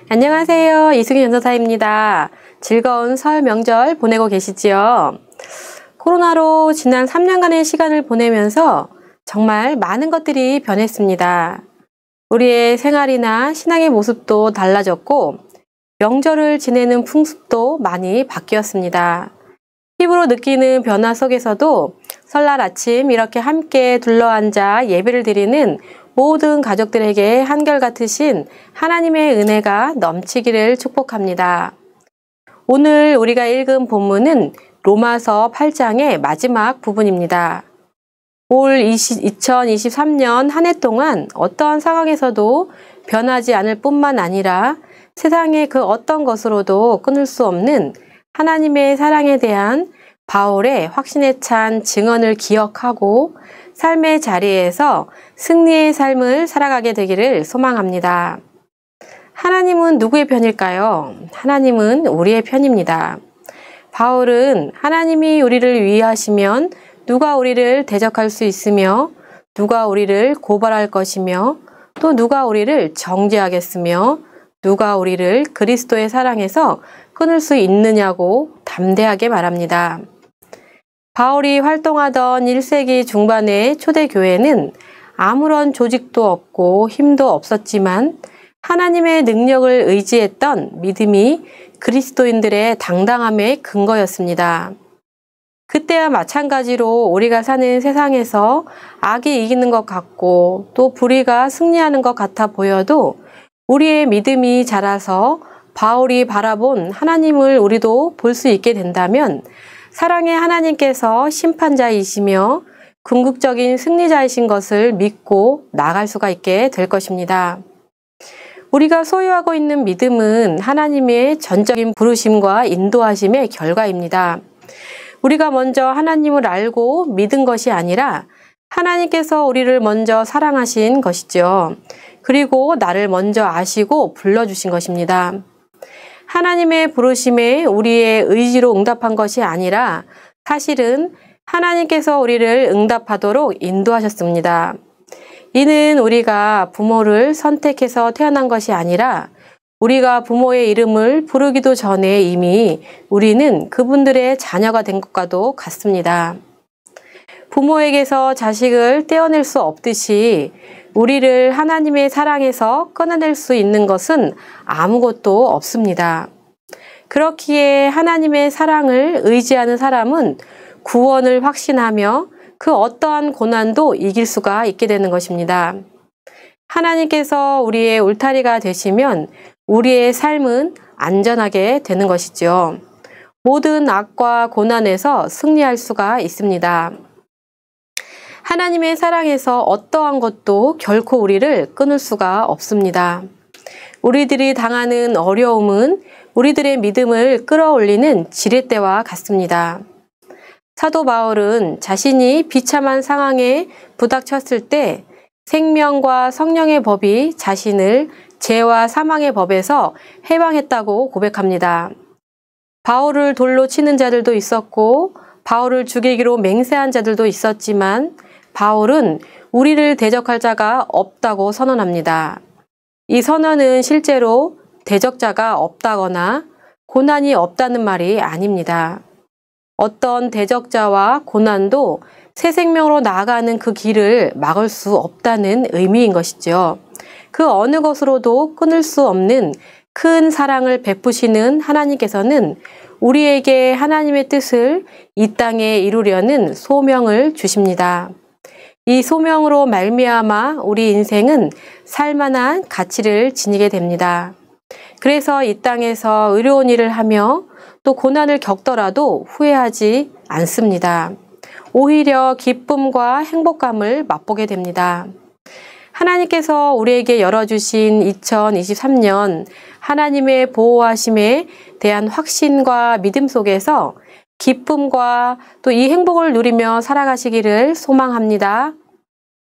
안녕하세요. 이승희 전도사입니다. 즐거운 설 명절 보내고 계시지요? 코로나로 지난 3년간의 시간을 보내면서 정말 많은 것들이 변했습니다. 우리의 생활이나 신앙의 모습도 달라졌고 명절을 지내는 풍습도 많이 바뀌었습니다. 피부로 느끼는 변화 속에서도 설날 아침 이렇게 함께 둘러앉아 예배를 드리는 모든 가족들에게 한결같으신 하나님의 은혜가 넘치기를 축복합니다. 오늘 우리가 읽은 본문은 로마서 8장의 마지막 부분입니다. 올 2023년 한 해 동안 어떠한 상황에서도 변하지 않을 뿐만 아니라 세상의 그 어떤 것으로도 끊을 수 없는 하나님의 사랑에 대한 바울의 확신에 찬 증언을 기억하고 삶의 자리에서 승리의 삶을 살아가게 되기를 소망합니다. 하나님은 누구의 편일까요? 하나님은 우리의 편입니다. 바울은 하나님이 우리를 위하시면 누가 우리를 대적할 수 있으며 누가 우리를 고발할 것이며 또 누가 우리를 정죄하겠으며 누가 우리를 그리스도의 사랑에서 끊을 수 있느냐고 담대하게 말합니다. 바울이 활동하던 1세기 중반의 초대교회는 아무런 조직도 없고 힘도 없었지만 하나님의 능력을 의지했던 믿음이 그리스도인들의 당당함의 근거였습니다. 그때와 마찬가지로 우리가 사는 세상에서 악이 이기는 것 같고 또 불의가 승리하는 것 같아 보여도 우리의 믿음이 자라서 바울이 바라본 하나님을 우리도 볼 수 있게 된다면 사랑의 하나님께서 심판자이시며 궁극적인 승리자이신 것을 믿고 나아갈 수가 있게 될 것입니다. 우리가 소유하고 있는 믿음은 하나님의 전적인 부르심과 인도하심의 결과입니다. 우리가 먼저 하나님을 알고 믿은 것이 아니라 하나님께서 우리를 먼저 사랑하신 것이죠. 그리고 나를 먼저 아시고 불러주신 것입니다. 하나님의 부르심에 우리의 의지로 응답한 것이 아니라 사실은 하나님께서 우리를 응답하도록 인도하셨습니다. 이는 우리가 부모를 선택해서 태어난 것이 아니라 우리가 부모의 이름을 부르기도 전에 이미 우리는 그분들의 자녀가 된 것과도 같습니다. 부모에게서 자식을 떼어낼 수 없듯이 우리를 하나님의 사랑에서 끊어낼 수 있는 것은 아무것도 없습니다. 그렇기에 하나님의 사랑을 의지하는 사람은 구원을 확신하며 그 어떠한 고난도 이길 수가 있게 되는 것입니다. 하나님께서 우리의 울타리가 되시면 우리의 삶은 안전하게 되는 것이죠. 모든 악과 고난에서 승리할 수가 있습니다. 하나님의 사랑에서 어떠한 것도 결코 우리를 끊을 수가 없습니다. 우리들이 당하는 어려움은 우리들의 믿음을 끌어올리는 지렛대와 같습니다. 사도 바울은 자신이 비참한 상황에 부닥쳤을 때 생명과 성령의 법이 자신을 죄와 사망의 법에서 해방했다고 고백합니다. 바울을 돌로 치는 자들도 있었고 바울을 죽이기로 맹세한 자들도 있었지만 바울은 우리를 대적할 자가 없다고 선언합니다. 이 선언은 실제로 대적자가 없다거나 고난이 없다는 말이 아닙니다. 어떤 대적자와 고난도 새 생명으로 나아가는 그 길을 막을 수 없다는 의미인 것이죠. 그 어느 것으로도 끊을 수 없는 큰 사랑을 베푸시는 하나님께서는 우리에게 하나님의 뜻을 이 땅에 이루려는 소명을 주십니다. 이 소명으로 말미암아 우리 인생은 살만한 가치를 지니게 됩니다. 그래서 이 땅에서 의로운 일을 하며 또 고난을 겪더라도 후회하지 않습니다. 오히려 기쁨과 행복감을 맛보게 됩니다. 하나님께서 우리에게 열어주신 2023년 하나님의 보호하심에 대한 확신과 믿음 속에서 기쁨과 또 이 행복을 누리며 살아가시기를 소망합니다.